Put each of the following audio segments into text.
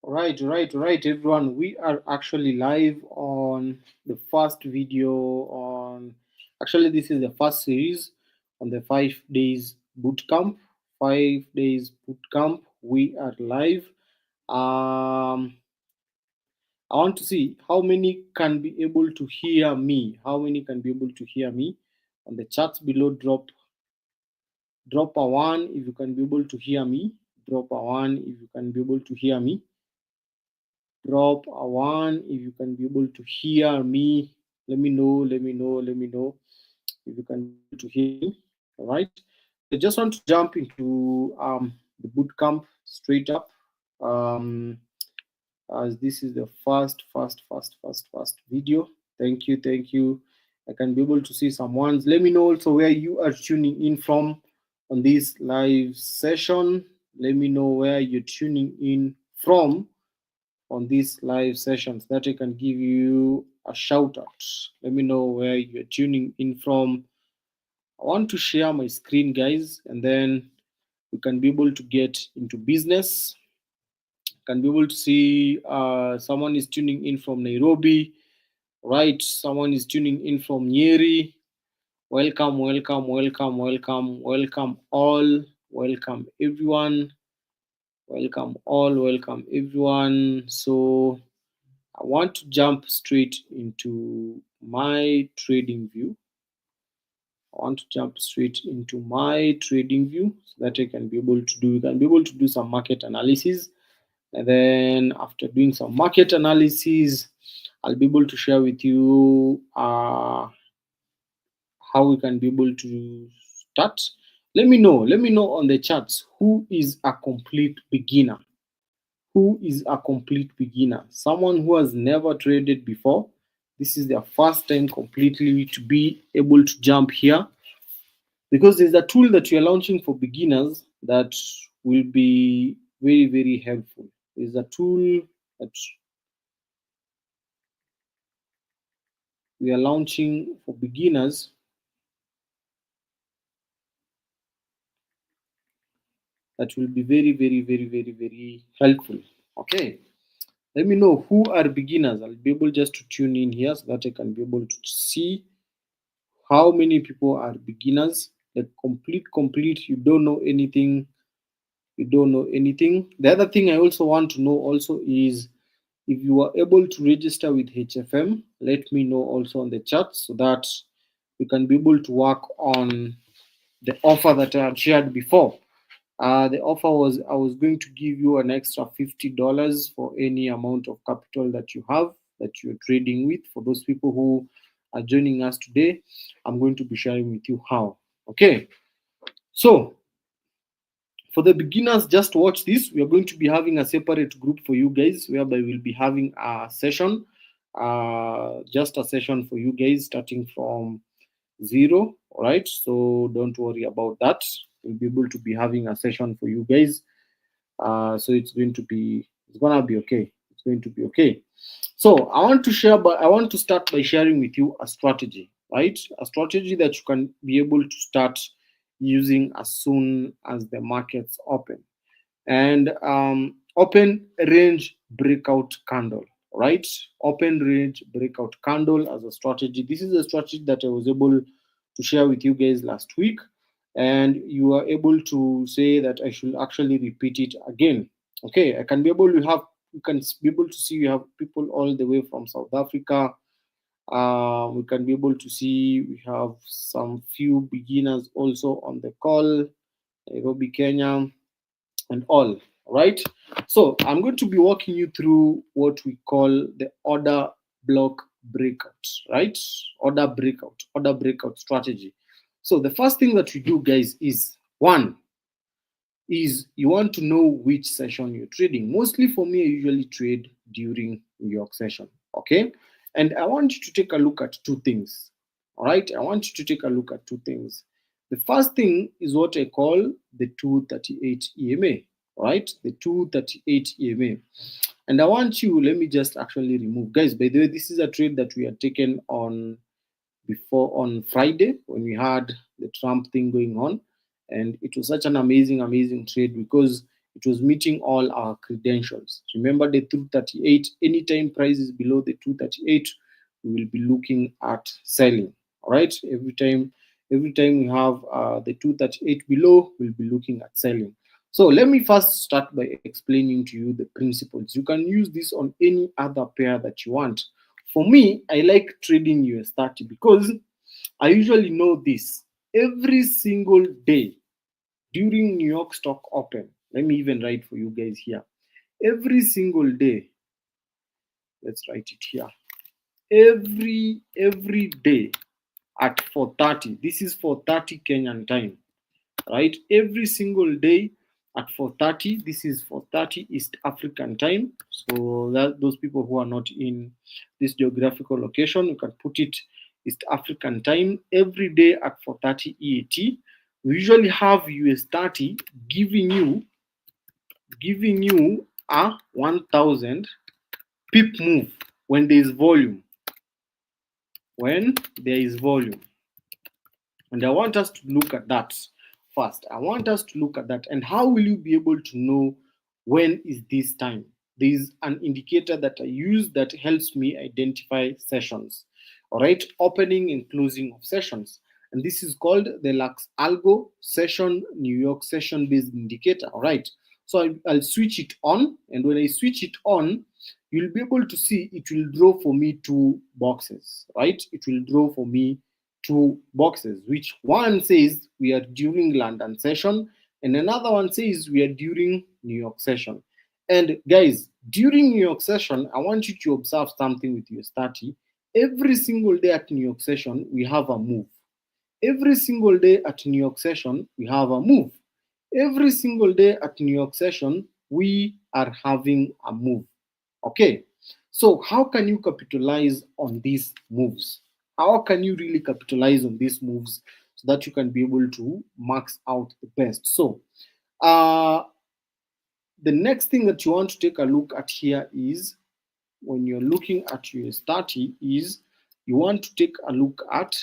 Right, everyone. We are actually live on the first video on. Actually, this is the first series on the 5 days bootcamp. 5 days bootcamp. We are live. I want to see how many can be able to hear me. How many can be able to hear me? On the chats below, drop a one if you can be able to hear me. Drop a one if you can be able to hear me. Drop a one if you can be able to hear me. Let me know if you can be able to hear me. All right. So I just want to jump into the boot camp straight up. Um, as this is the first video. Thank you. I can be able to see some ones. Let me know also where you are tuning in from on this live session. Let me know where you're tuning in from on these live sessions that I can give you a shout out. Let me know where you're tuning in from. I want to share my screen, guys, and then we can be able to get into business. Can be able to see someone is tuning in from Nairobi, right? Someone is tuning in from Nyeri. Welcome all. Welcome everyone. Welcome everyone. So I want to jump straight into my trading view. I want to jump straight into my trading view so that I can be able to do some market analysis. And then after doing some market analysis, I'll be able to share with you how we can be able to start. Let me know on the charts who is a complete beginner. Who is a complete beginner? Someone who has never traded before. This is their first time completely to be able to jump here, because there's a tool that we are launching for beginners that will be very helpful. There's a tool that we are launching for beginners that will be very helpful. Okay, let me know who are beginners. I'll be able just to tune in here so that I can be able to see how many people are beginners. Like complete, you don't know anything. The other thing I also want to know also is if you are able to register with HFM, let me know also on the chat so that we can be able to work on the offer that I had shared before. The offer was I was going to give you an extra $50 for any amount of capital that you have that you're trading with. For those people who are joining us today, I'm going to be sharing with you how. Okay, so for the beginners, just watch this. We are going to be having a separate group for you guys, whereby we'll be having a session, just a session for you guys starting from zero. All right, so don't worry about that. We'll be able to be having a session for you guys. So it's gonna be okay. It's going to be okay. So I want to share, but I want to start by sharing with you a strategy, right? A strategy that you can be able to start using as soon as the markets open. And open range breakout candle, right? Open range breakout candle as a strategy. This is a strategy that I was able to share with you guys last week, and you are able to say that I should actually repeat it again. Okay, I can be able to have you can be able to see we have people all the way from South Africa. We can be able to see we have some few beginners also on the call, Nairobi, Kenya, and all right. So I'm going to be walking you through what we call the order block breakout, right? Order breakout strategy. So the first thing that we do, guys, is one is you want to know which session you're trading. Mostly for me, I usually trade during New York session. Okay, and I want you to take a look at two things. All right, I want you to take a look at two things. The first thing is what I call the 238 EMA. All right, the 238 EMA. And I want you, let me just actually remove, guys. By the way, this is a trade that we had taken on Friday when we had the Trump thing going on, and it was such an amazing trade because It was meeting all our credentials. Remember the 238, anytime price is below the 238, we will be looking at selling. All right, every time we have the 238 below, we'll be looking at selling. So let me first start by explaining to you the principles. You can use this on any other pair that you want. For me, I like trading US30 because I usually know this every single day during New York Stock Open. Let me even write for you guys here. Every single day, let's write it here. Every day at 4:30. This is 4:30 Kenyan time, right? Every single day at 4:30. This is 4:30 East African time. So that those people who are not in this geographical location, you can put it East African time. Every day at 4:30 EAT. We usually have US30 giving you a 1,000 pip move when there is volume. When there is volume. And I want us to look at that first. I want us to look at that. And how will you be able to know when is this time? There is an indicator that I use that helps me identify sessions. All right, opening and closing of sessions. And this is called the Lux Algo Session New York Session Based Indicator. All right. So I'll switch it on. And when I switch it on, you'll be able to see it will draw for me two boxes, right? It will draw for me two boxes, which one says we are during London session and another one says we are during New York session. And guys, during New York session, I want you to observe something with your study. Every single day at New York session, we have a move. Every single day at New York session, we have a move. Every single day at New York session, we are having a move. Okay, so how can you capitalize on these moves? How can you really capitalize on these moves so that you can be able to max out the best? So, the next thing that you want to take a look at here is when you're looking at your study is you want to take a look at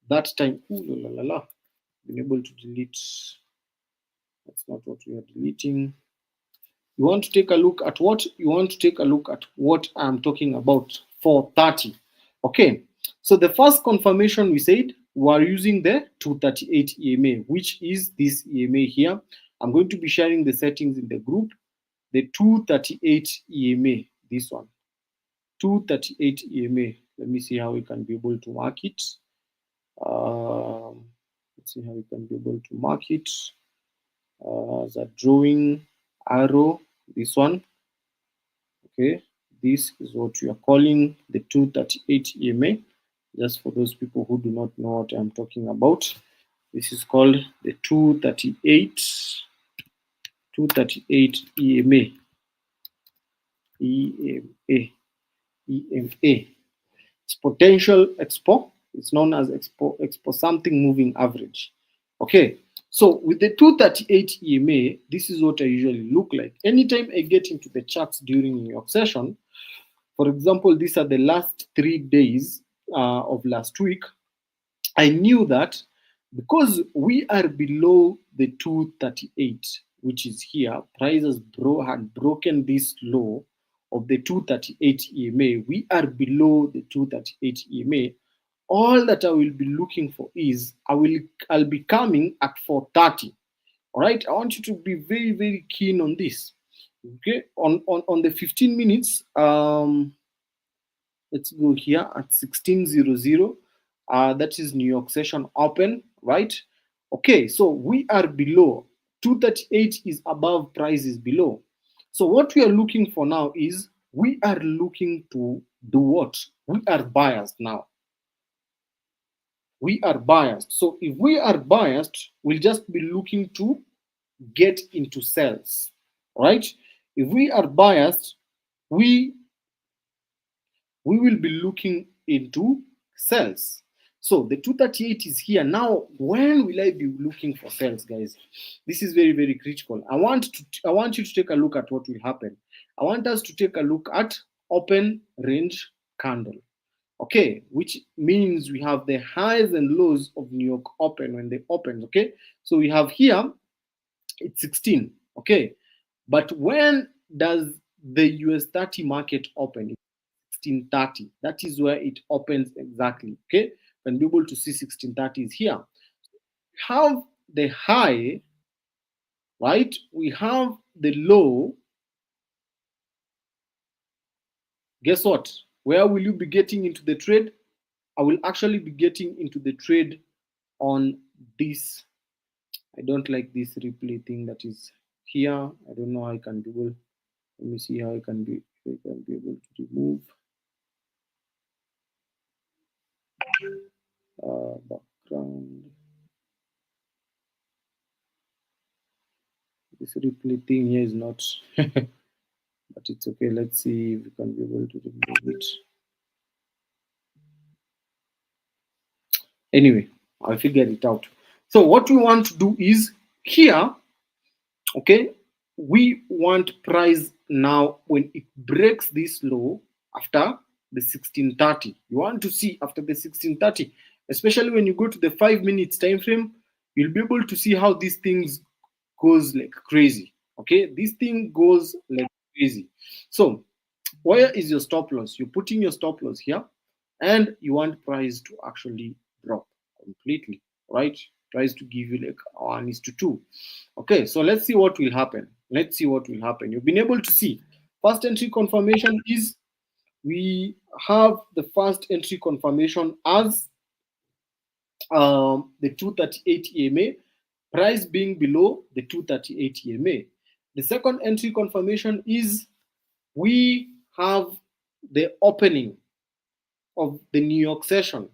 that time. Ooh, la, la, la, la. Been able to delete. That's not what we are deleting. You want to take a look at what? You want to take a look at what I'm talking about, 4:30. Okay, so the first confirmation we said we are using the 238 EMA, which is this EMA here. I'm going to be sharing the settings in the group. The 238 EMA, this one, 238 EMA. Let me see how we can be able to mark it. Let's see how we can be able to mark it. The drawing arrow, this one. Okay, this is what we are calling the 238 EMA. Just for those people who do not know what I'm talking about, this is called the 238 EMA. EMA. It's potential expo. It's known as expo something moving average. Okay, so with the 238 EMA, this is what I usually look like. Anytime I get into the charts during New York session, for example, these are the last 3 days of last week, I knew that because we are below the 238, which is here, prices had broken this low of the 238 EMA. We are below the 238 EMA. All that I will be looking for is I'll be coming at 4:30. All right, I want you to be very, very keen on this. Okay, on the 15 minutes, let's go here at 16:00. That is New York session open, right? Okay, so we are below. 238 is above, price is below. So what we are looking for now is we are looking to do what? We are biased now. We are biased. So if we are biased, we'll just be looking to get into sales, right? If we are biased, we will be looking into sales. So the 238 is here. Now, when will I be looking for sales, guys? This is very, very critical. I want you to take a look at what will happen. I want us to take a look at open range candle. Okay, which means we have the highs and lows of New York open when they open. Okay, so we have here it's 16. Okay, But when does the US 30 market open? 1630. That is where it opens exactly. Okay, you can be able to see 1630 is here. We have the high, right? We have the low. Guess what? Where will you be getting into the trade? I will actually be getting into the trade on this. I don't like this replay thing that is here. I don't know how I can do it. Let me see how I can be able to remove background. This replay thing here is not, but it's okay. Let's see if we can be able to remove it. Anyway, I'll figure it out. So what we want to do is here, okay, we want price now when it breaks this low after the 1630. You want to see after the 1630, especially when you go to the 5 minutes time frame, you'll be able to see how these things goes like crazy. Okay, this thing goes like crazy. So where is your stop loss? You're putting your stop loss here, and you want price to actually drop completely, right? Price to give you like 1:2. Okay, so let's see what will happen. Let's see what will happen. You've been able to see first entry confirmation is we have the first entry confirmation as the 238 EMA, price being below the 238 EMA. The second entry confirmation is we have the opening of the New York session.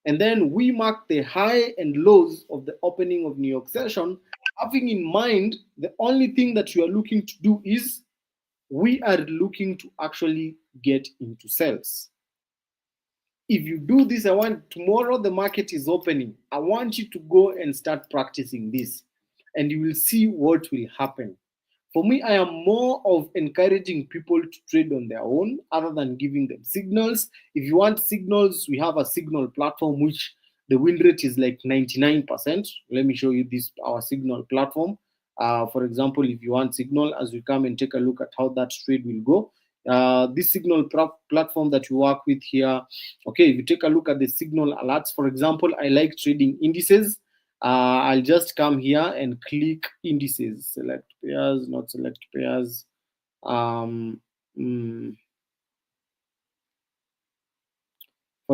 And then we mark the high and lows of the opening of New York session, having in mind the only thing that you are looking to do is we are looking to actually get into sales. If you do this, I want tomorrow the market is opening. I want you to go and start practicing this, and you will see what will happen. For me, I am more of encouraging people to trade on their own other than giving them signals. If you want signals, we have a signal platform which the win rate is like 99%. Let me show you this, our signal platform. For example, if you want signal, as we come and take a look at how that trade will go. This signal platform that you work with here, okay, if you take a look at the signal alerts, for example, I like trading indices. I'll just come here and click indices, select pairs, not select pairs. For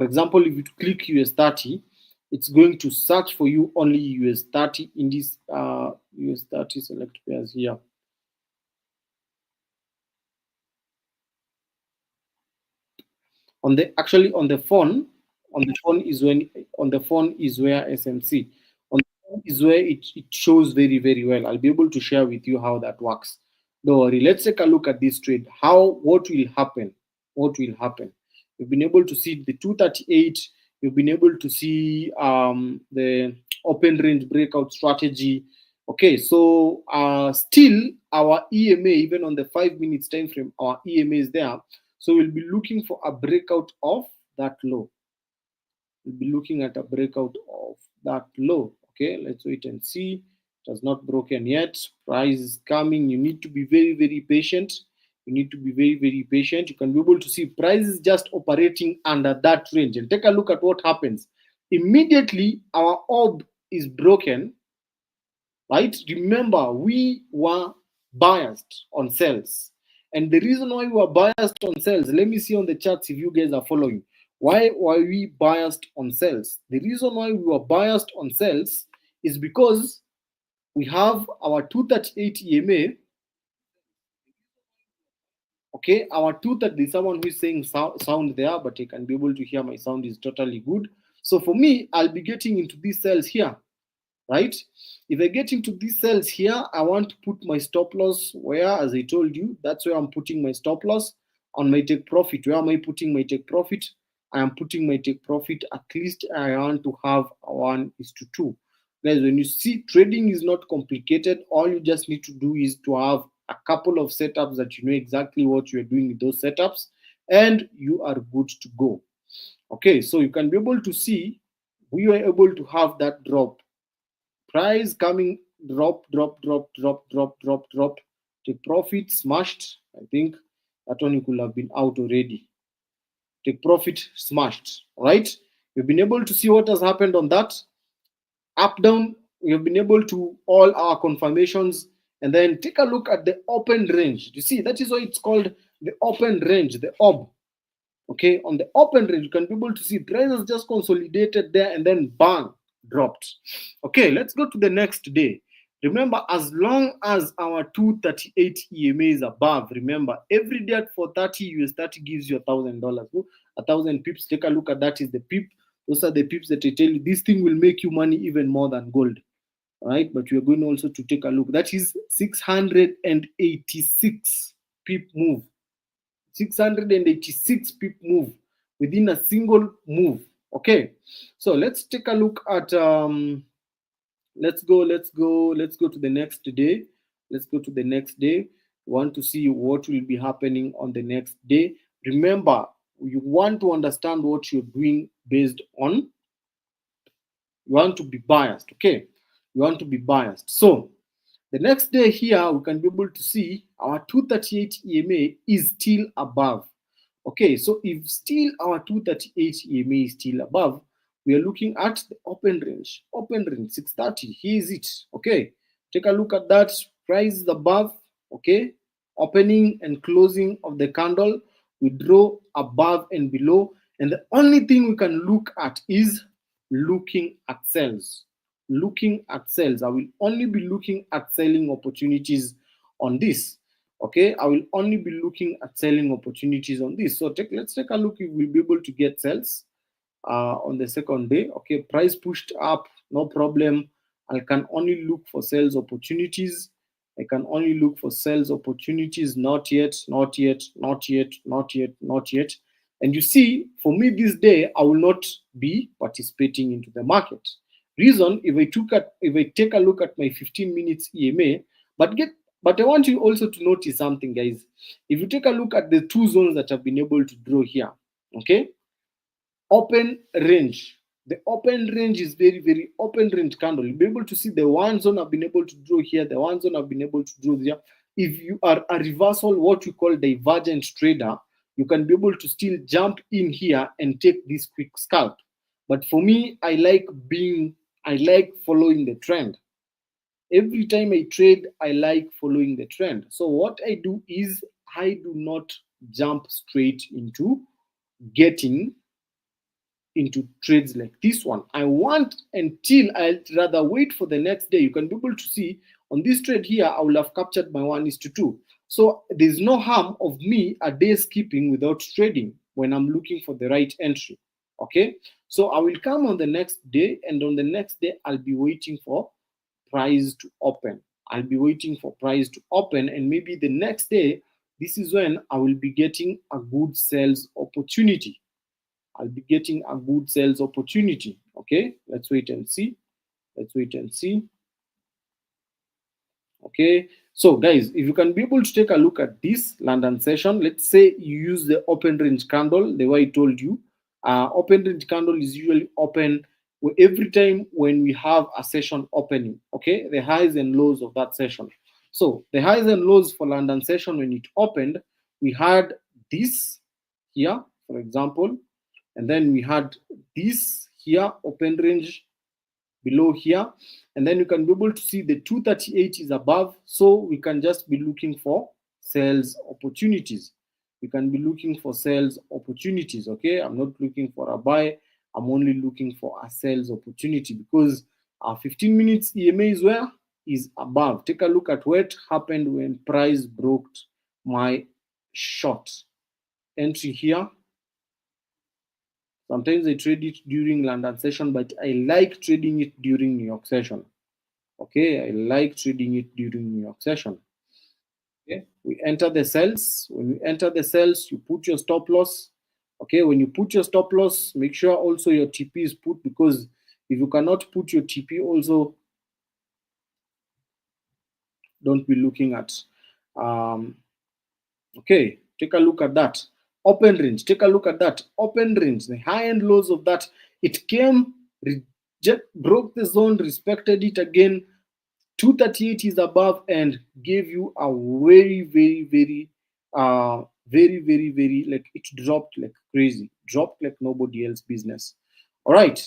example, if you click US 30, it's going to search for you only US 30 in this US 30 select pairs here. On the actually on the phone is where SMC on the phone is where it shows very well. I'll be able to share with you how that works. Don't worry. Let's take a look at this trade. What will happen? What will happen? You've been able to see the 238. You've been able to see the open range breakout strategy. Okay, so still our EMA, even on the 5 minutes time frame, our EMA is there. So we'll be looking for a breakout of that low. We'll be looking at a breakout of that low. Okay, let's wait and see. It has not broken yet. Price is coming. You need to be very patient. You need to be very patient. You can be able to see price is just operating under that range. And take a look at what happens. Immediately, our orb is broken, right? Remember, we were biased on sales. And the reason why we were biased on sales, let me see on the charts if you guys are following. Why were we biased on sales? The reason why we were biased on sales is because we have our 238 EMA. Okay, our 230, there's someone who is saying sound there, but I can be able to hear my sound is totally good. So for me, I'll be getting into these cells here, right? If I get into these cells here, I want to put my stop loss where, as I told you, that's where I'm putting my stop loss on my take profit. Where am I putting my take profit? I am putting my take profit, at least I want to have a 1:2. Guys, when you see trading is not complicated, all you just need to do is to have a couple of setups that you know exactly what you're doing with those setups, and you are good to go. Okay, so you can be able to see we were able to have that drop. Price coming drop, drop, drop, drop, drop, drop, drop. Take profit, smashed. I think that one you could have been out already. Take profit, smashed. Right? You've been able to see what has happened on that. Up, down, we have been able to all our confirmations. And then take a look at the open range. You see, that is why it's called the open range, the orb. Okay, on the open range, you can be able to see prices just consolidated there and then bang, dropped. Okay, let's go to the next day. Remember, as long as our 238 EMA is above, remember, every day at 430 US30 gives you $1,000. 1,000 pips. Take a look at that. Is the pip. Those are the pips that I tell you. This thing will make you money even more than gold. All right, but we are going also to take a look. That is 686 pip move. 686 pip move within a single move. Okay, so let's take a look at let's go to the next day. Let's go to the next day. We want to see what will be happening on the next day. Remember, you want to understand what you're doing based on, you want to be biased. Okay, you want to be biased. So the next day here, we can be able to see our 238 EMA is still above. Okay, so if still our 238 EMA is still above, we are looking at the open range. Open range 630. Here is it. Okay, take a look at that. Price is above. Okay, opening and closing of the candle. We draw above and below, and the only thing we can look at is looking at sells. Looking at sales. I will only be looking at selling opportunities on this. Okay, I will only be looking at selling opportunities on this. So let's take a look if we'll be able to get sales on the second day. Okay, price pushed up, no problem. I can only look for sales opportunities. I can only look for sales opportunities. Not yet, not yet, not yet, not yet, not yet. And you see, for me this day, I will not be participating into the market. Reason, if I take a look at my 15 minutes EMA, but I want you also to notice something, guys. If you take a look at the two zones that I've been able to draw here, okay, open range. The open range is very, very open range candle. You'll be able to see the one zone I've been able to draw here, the one zone I've been able to draw here. If you are a reversal, what we call divergent trader, you can be able to still jump in here and take this quick scalp. But for me, I like following the trend. Every time I trade, I like following the trend. So what I do is I do not jump straight into getting into trades like this one. I want until I'd rather wait for the next day. You can be able to see on this trade here, I will have captured my 1:2. So there's no harm of me a day skipping without trading when I'm looking for the right entry. Okay, so I will come on the next day, and on the next day, I'll be waiting for price to open. I'll be waiting for price to open, and maybe the next day, this is when I will be getting a good sales opportunity. I'll be getting a good sales opportunity. Okay, let's wait and see. Let's wait and see. Okay, so guys, if you can be able to take a look at this London session, let's say you use the open range candle, the way I told you. Open range candle is usually open every time when we have a session opening. Okay, the highs and lows of that session. So the highs and lows for London session, when it opened, we had this here, for example, and then we had this here, open range below here, and then you can be able to see the 238 is above, so we can just be looking for sales opportunities. We can be looking for sales opportunities. Okay, I'm not looking for a buy, I'm only looking for a sales opportunity, because our 15 minutes EMA is where is above. Take a look at what happened when price broke my short entry here. Sometimes I trade it during London session, but I like trading it during New York session. Okay, I like trading it during New York session. Okay, we enter the cells. When you enter the cells, you put your stop loss. Okay, when you put your stop loss, make sure also your TP is put, because if you cannot put your TP also, don't be looking at. Okay, take a look at that. Open range, take a look at that. Open range, the high and lows of that. It came, broke the zone, respected it again, 238 is above and gave you a very, like it dropped like crazy, dropped like nobody else business. All right.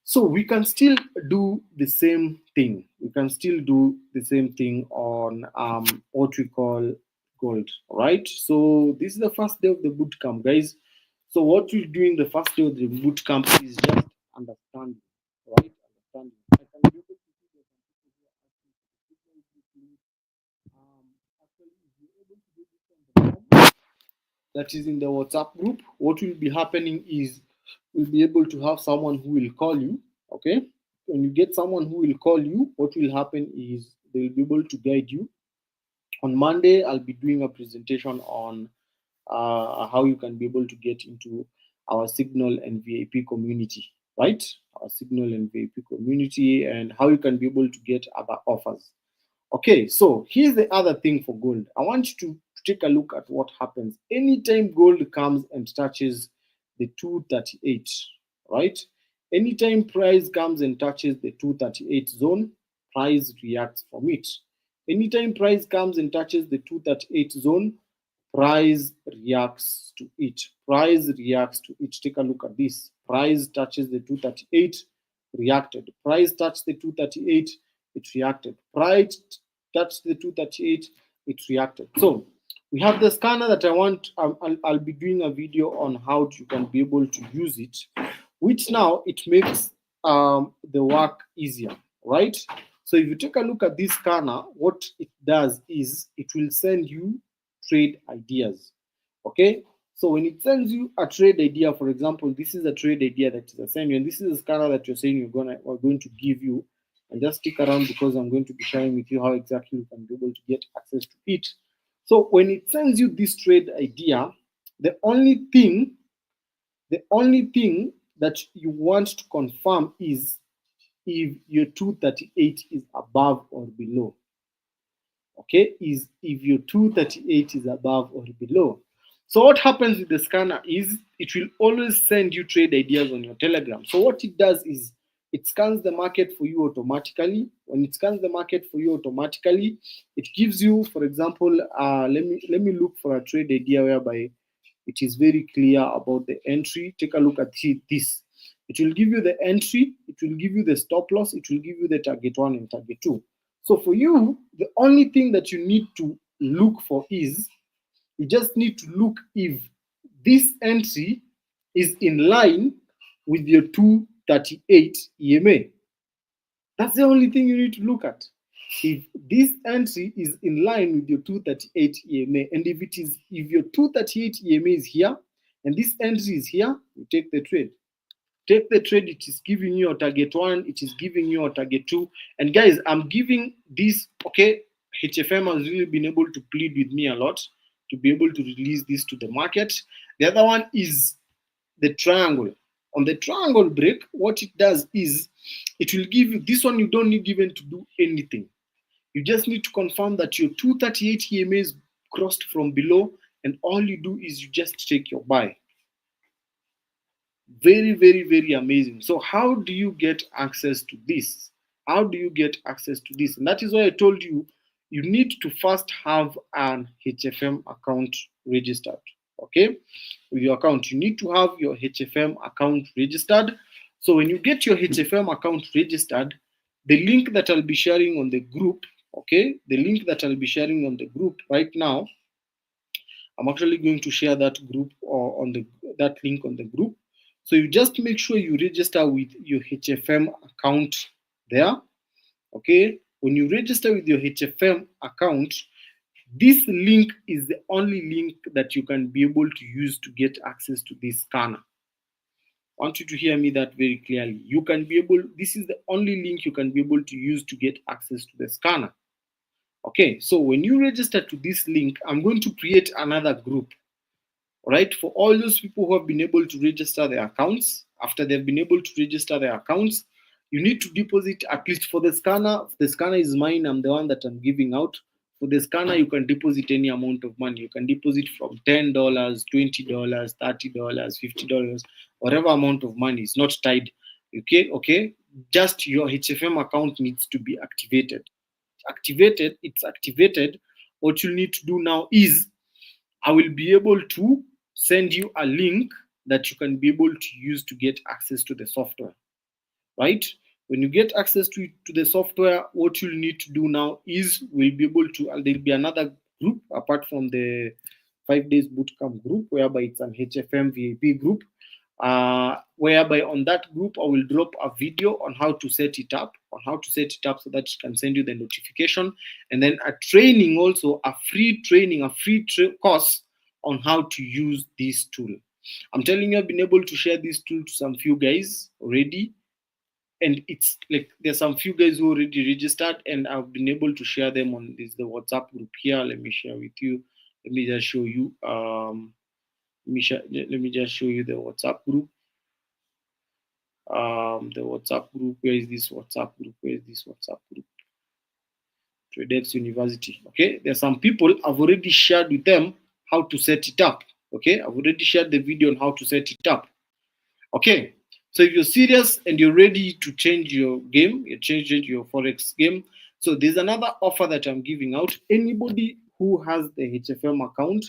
So we can still do the same thing. We can still do the same thing on what we call gold. All right. So this is the first day of the boot camp, guys. So what we're doing the first day of the boot camp is just understanding, right? Understanding. I can be able to see that some people who are asking for the signal boot link. Actually, if you're able to do this on the form that is in the WhatsApp group, what will be happening is we'll be able to have someone who will call you. Okay. When you get someone who will call you, what will happen is they'll be able to guide you. On Monday, I'll be doing a presentation on how you can be able to get into our Signal and VIP community, right? Our Signal and VIP community, and how you can be able to get other offers. Okay, so here's the other thing for gold. I want you to take a look at what happens anytime gold comes and touches the 238, right? Anytime price comes and touches the 238 zone, price reacts from it. Anytime price comes and touches the 238 zone, price reacts to it. Price reacts to it. Take a look at this. Price touches the 238, reacted. Price touched the 238, it reacted. Price touched the 238, it reacted. So we have the scanner that I want. I'll be doing a video on how you can be able to use it, which now it makes the work easier, right? So if you take a look at this scanner, what it does is it will send you trade ideas. Okay, so when it sends you a trade idea, for example, this is a trade idea that is assigned you, and this is a scanner that you're saying we're going to give you, and just stick around because I'm going to be sharing with you how exactly you can be able to get access to it. So when it sends you this trade idea, the only thing that you want to confirm is if your 238 is above or below. Okay, is if your 238 is above or below. So what happens with the scanner is it will always send you trade ideas on your Telegram. So what it does is it scans the market for you automatically. When it scans the market for you automatically, it gives you, for example, let me look for a trade idea whereby it is very clear about the entry. Take a look at this. It will give you the entry, it will give you the stop loss, it will give you the target 1 and target 2. So for you, the only thing that you need to look for is you just need to look if this entry is in line with your 238 EMA. That's the only thing you need to look at. If this entry is in line with your 238 EMA, and if your 238 EMA is here and this entry is here, you take the trade. Take the trade, it is giving you a target 1, it is giving you a target 2. And guys, I'm giving this, okay, HFM has really been able to plead with me a lot to be able to release this to the market. The other one is the triangle. On the triangle break, what it does is it will give you this one. You don't need even to do anything. You just need to confirm that your 238 EMA is crossed from below, and all you do is you just take your buy. Very amazing. So how do you get access to this? How do you get access to this? And that is why I told you you need to first have an HFM account registered. Okay, with your account, you need to have your HFM account registered. So when you get your HFM account registered, the link that I'll be sharing on the group, okay, the link that I'll be sharing on the group right now, I'm actually going to share that group or on that link on the group. So you just make sure you register with your HFM account there. Okay, when you register with your HFM account, this link is the only link that you can be able to use to get access to this scanner. I want you to hear me that very clearly. This is the only link you can be able to use to get access to the scanner. Okay, so when you register to this link, I'm going to create another group. Right, for all those people who have been able to register their accounts. After they've been able to register their accounts, you need to deposit at least for the scanner. The scanner is mine, I'm the one that I'm giving out. For the scanner, you can deposit any amount of money. You can deposit from $10, $20, $30, $50, whatever amount of money is not tied. Okay, just your HFM account needs to be activated. It's activated. What you need to do now is I will be able to send you a link that you can be able to use to get access to the software, right? When you get access to the software, what you'll need to do now is we'll be able to, there'll be another group apart from the 5 days bootcamp group, whereby it's an HFM VIP group, whereby on that group, I will drop a video on how to set it up, so that it can send you the notification, and then a training also, a free training, course on how to use this tool. I'm telling you, I've been able to share this tool to some few guys already, and it's like there's some few guys who already registered, and I've been able to share them on the WhatsApp group here. Let me share with you. Let me just show you. Let me just show you the WhatsApp group. The WhatsApp group. Where is this WhatsApp group? TradeX University. Okay, there's some people I've already shared with them how to set it up. Okay, I've already shared the video on how to set it up. Okay, so if you're serious and you're ready to change your game, you change your Forex game. So there's another offer that I'm giving out. Anybody who has the HFM account,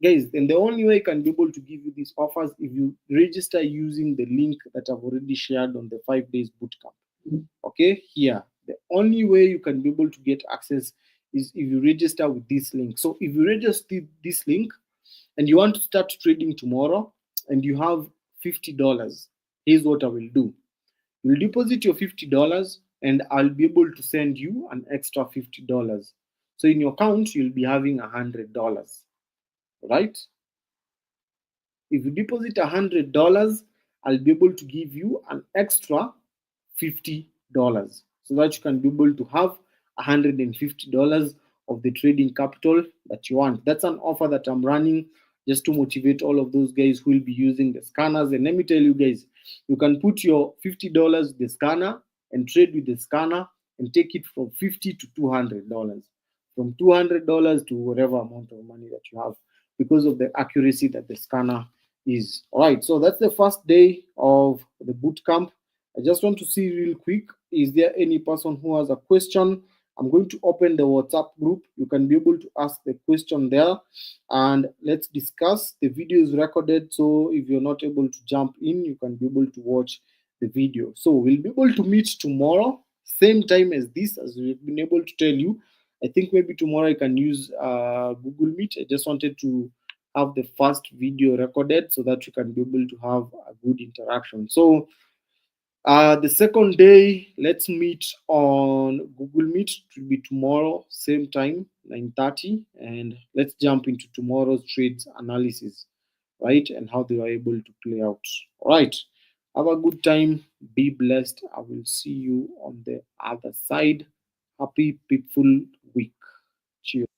guys, and the only way I can be able to give you these offers if you register using the link that I've already shared on the 5 days bootcamp. Okay, here, the only way you can be able to get access is if you register with this link. So if you register this link and you want to start trading tomorrow and you have $50, here's what I will do. You'll deposit your $50 and I'll be able to send you an extra $50. So in your account, you'll be having $100, right? If you deposit $100, I'll be able to give you an extra $50 so that you can be able to have $150 of the trading capital that you want. That's an offer that I'm running just to motivate all of those guys who will be using the scanners. And let me tell you guys, you can put your $50 the scanner and trade with the scanner and take it from $50 to $200, from $200 to whatever amount of money that you have, because of the accuracy that the scanner is. All right, so that's the first day of the boot camp. I just want to see real quick, is there any person who has a question? I'm going to open the WhatsApp group. You can be able to ask the question there and let's discuss. The video is recorded, so if you're not able to jump in, you can be able to watch the video. So we'll be able to meet tomorrow, same time as this, as we've been able to tell you. I think maybe tomorrow I can use Google Meet. I just wanted to have the first video recorded so that you can be able to have a good interaction. So the second day, let's meet on Google Meet. It will be tomorrow, same time, 9:30, and let's jump into tomorrow's trades analysis, right, and how they are able to play out. All right, have a good time. Be blessed. I will see you on the other side. Happy, peaceful week. Cheers.